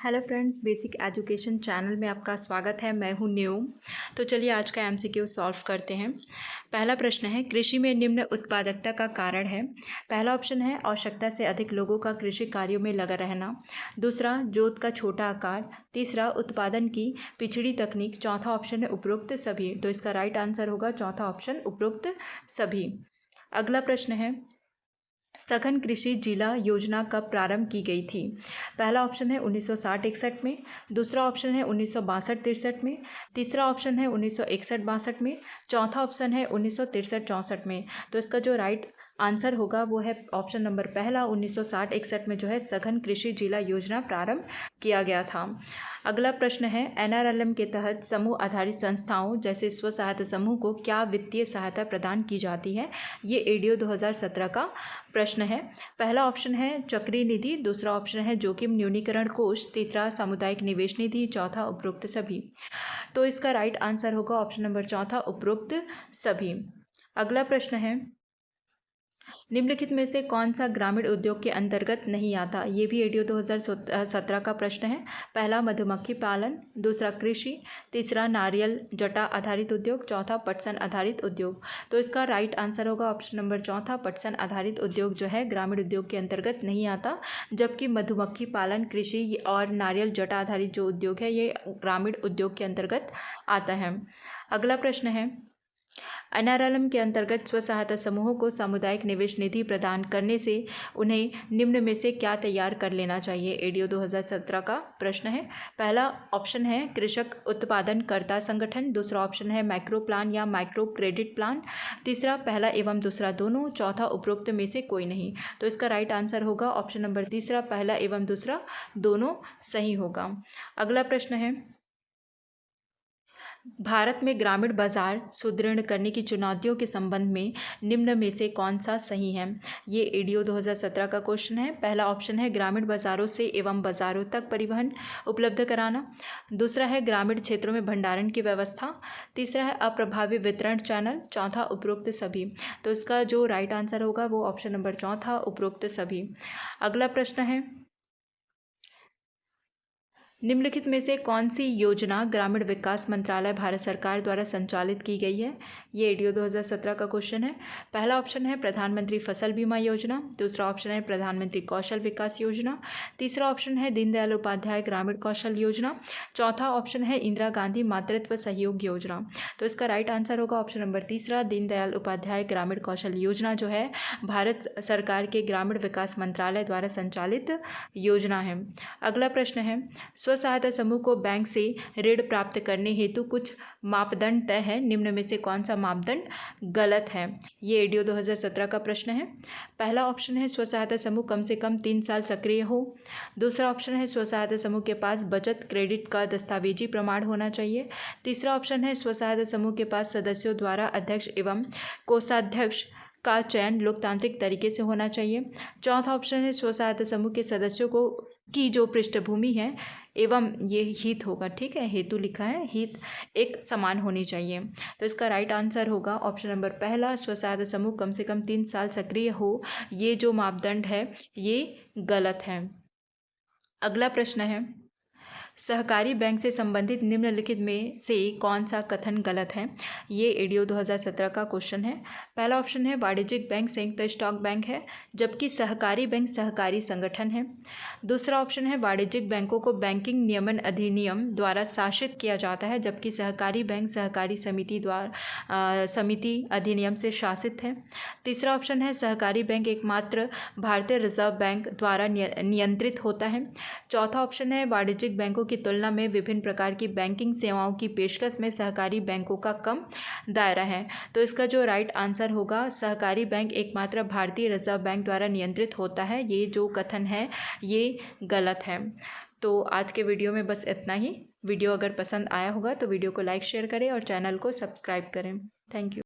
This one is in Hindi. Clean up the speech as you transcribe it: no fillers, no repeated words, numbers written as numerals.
Hello friends, basic education channel में आपका स्वागत है। मैं हूं न्यू। तो चलिए आज का एमसीक्यू सॉल्व करते हैं। पहला प्रश्न है, कृषि में निम्न उत्पादकता का कारण है। पहला ऑप्शन है आवश्यकता से अधिक लोगों का कृषि कार्यों में लगा रहना। दूसरा, जोत का छोटा आकार। तीसरा, उत्पादन की पिछड़ी तकनीक। चौथा ऑप्शन है उपरोक्त सभी। तो इसका राइट आंसर होगा चौथा ऑप्शन, उपरोक्त सभी। अगला प्रश्न है, सघन कृषि जिला योजना कब प्रारंभ की गई थी। पहला ऑप्शन है 1960-61 में। दूसरा ऑप्शन है 1962-63 में। तीसरा ऑप्शन है 1961-62 में। चौथा ऑप्शन है 1963-64 में। तो इसका जो राइट आंसर होगा वो है ऑप्शन नंबर पहला, 1960-61 में जो है सघन कृषि जिला योजना प्रारंभ किया गया था। अगला प्रश्न है, एनआरएलएम के तहत समूह आधारित संस्थाओं जैसे स्व सहायता समूह को क्या वित्तीय सहायता प्रदान की जाती है। ये एडीओ 2017 का प्रश्न है। पहला ऑप्शन है चक्रीय निधि। दूसरा ऑप्शन है जोखिम न्यूनीकरण कोष। तीसरा सामुदायिक निवेश निधि। चौथा उपरोक्त सभी। तो इसका राइट आंसर होगा ऑप्शन नंबर चौथा, उपरोक्त सभी। अगला प्रश्न है, निम्नलिखित में से कौन सा ग्रामीण उद्योग के अंतर्गत नहीं आता। ये भी एडीओ 2017 का प्रश्न है। पहला मधुमक्खी पालन। दूसरा कृषि। तीसरा नारियल जटा आधारित उद्योग। चौथा पटसन आधारित उद्योग। तो इसका राइट आंसर होगा ऑप्शन नंबर चौथा, पटसन आधारित उद्योग जो है ग्रामीण उद्योग के अंतर्गत नहीं आता, जबकि मधुमक्खी पालन, कृषि और नारियल जटा आधारित जो उद्योग है ये ग्रामीण उद्योग के अंतर्गत आता है। अगला प्रश्न है, एनआरएलएम के अंतर्गत स्व सहायता समूहों को सामुदायिक निवेश निधि प्रदान करने से उन्हें निम्न में से क्या तैयार कर लेना चाहिए। एडीओ 2017 का प्रश्न है। पहला ऑप्शन है कृषक उत्पादनकर्ता संगठन। दूसरा ऑप्शन है माइक्रो प्लान या माइक्रो क्रेडिट प्लान। तीसरा पहला एवं दूसरा दोनों। चौथा उपरोक्त में से कोई नहीं। तो इसका राइट आंसर होगा ऑप्शन नंबर तीसरा, पहला एवं दूसरा दोनों सही होगा। अगला प्रश्न है, भारत में ग्रामीण बाजार सुदृढ़ करने की चुनौतियों के संबंध में निम्न में से कौन सा सही है। ये एडीओ 2017 का क्वेश्चन है। पहला ऑप्शन है ग्रामीण बाजारों से एवं बाजारों तक परिवहन उपलब्ध कराना। दूसरा है ग्रामीण क्षेत्रों में भंडारण की व्यवस्था। तीसरा है अप्रभावी वितरण चैनल। चौथा उपरोक्त सभी। तो इसका जो राइट आंसर होगा वो ऑप्शन नंबर चौथा, उपरोक्त सभी। अगला प्रश्न है, निम्नलिखित में से कौन सी योजना ग्रामीण विकास मंत्रालय भारत सरकार द्वारा संचालित की गई है। ये एडीओ 2017 का क्वेश्चन है। पहला ऑप्शन है प्रधानमंत्री फसल बीमा योजना। दूसरा ऑप्शन है प्रधानमंत्री कौशल विकास योजना। तीसरा ऑप्शन है दीनदयाल उपाध्याय ग्रामीण कौशल योजना। चौथा ऑप्शन है इंदिरा गांधी मातृत्व सहयोग योजना। तो इसका राइट आंसर होगा ऑप्शन नंबर तीसरा, दीनदयाल उपाध्याय ग्रामीण कौशल योजना जो है भारत सरकार के ग्रामीण विकास मंत्रालय द्वारा संचालित योजना है। अगला प्रश्न है, स्व सहायता समूह को बैंक से ऋण प्राप्त करने हेतु कुछ मापदंड तय है। निम्न में से कौन सा मापदंड गलत है। ये एडीओ 2017 का प्रश्न है। पहला ऑप्शन है स्व सहायता समूह कम से कम 3 साल सक्रिय हो। दूसरा ऑप्शन है स्व सहायता समूह के पास बचत क्रेडिट का दस्तावेजी प्रमाण होना चाहिए। तीसरा ऑप्शन है स्व सहायता समूह के पास सदस्यों द्वारा अध्यक्ष एवं कोषाध्यक्ष का चयन लोकतांत्रिक तरीके से होना चाहिए। चौथा ऑप्शन है स्व सहायता समूह के सदस्यों को की जो पृष्ठभूमि है एवं ये हित होगा, ठीक है, हेतु लिखा है, हित एक समान होनी चाहिए। तो इसका राइट आंसर होगा ऑप्शन नंबर पहला, स्व सहायता समूह कम से कम 3 साल सक्रिय हो। ये जो मापदंड है ये गलत है। अगला प्रश्न है, सहकारी बैंक से संबंधित निम्नलिखित में से कौन सा कथन गलत है। ये एडीओ 2017 का क्वेश्चन है। पहला ऑप्शन है वाणिज्यिक बैंक संयुक्त स्टॉक बैंक है, जबकि सहकारी बैंक सहकारी संगठन है। दूसरा ऑप्शन है वाणिज्यिक बैंकों को बैंकिंग नियमन अधिनियम द्वारा शासित किया जाता है, जबकि सहकारी बैंक सहकारी समिति अधिनियम से शासित है। तीसरा ऑप्शन है सहकारी बैंक एकमात्र भारतीय रिजर्व बैंक द्वारा नियंत्रित होता है। चौथा ऑप्शन है वाणिज्यिक बैंकों की तुलना में विभिन्न प्रकार की बैंकिंग सेवाओं की पेशकश में सहकारी बैंकों का कम दायरा है। तो इसका जो राइट आंसर होगा, सहकारी बैंक एकमात्र भारतीय रिजर्व बैंक द्वारा नियंत्रित होता है। ये जो कथन है ये गलत है। तो आज के वीडियो में बस इतना ही। वीडियो अगर पसंद आया होगा तो वीडियो को लाइक शेयर करें और चैनल को सब्सक्राइब करें। Thank you.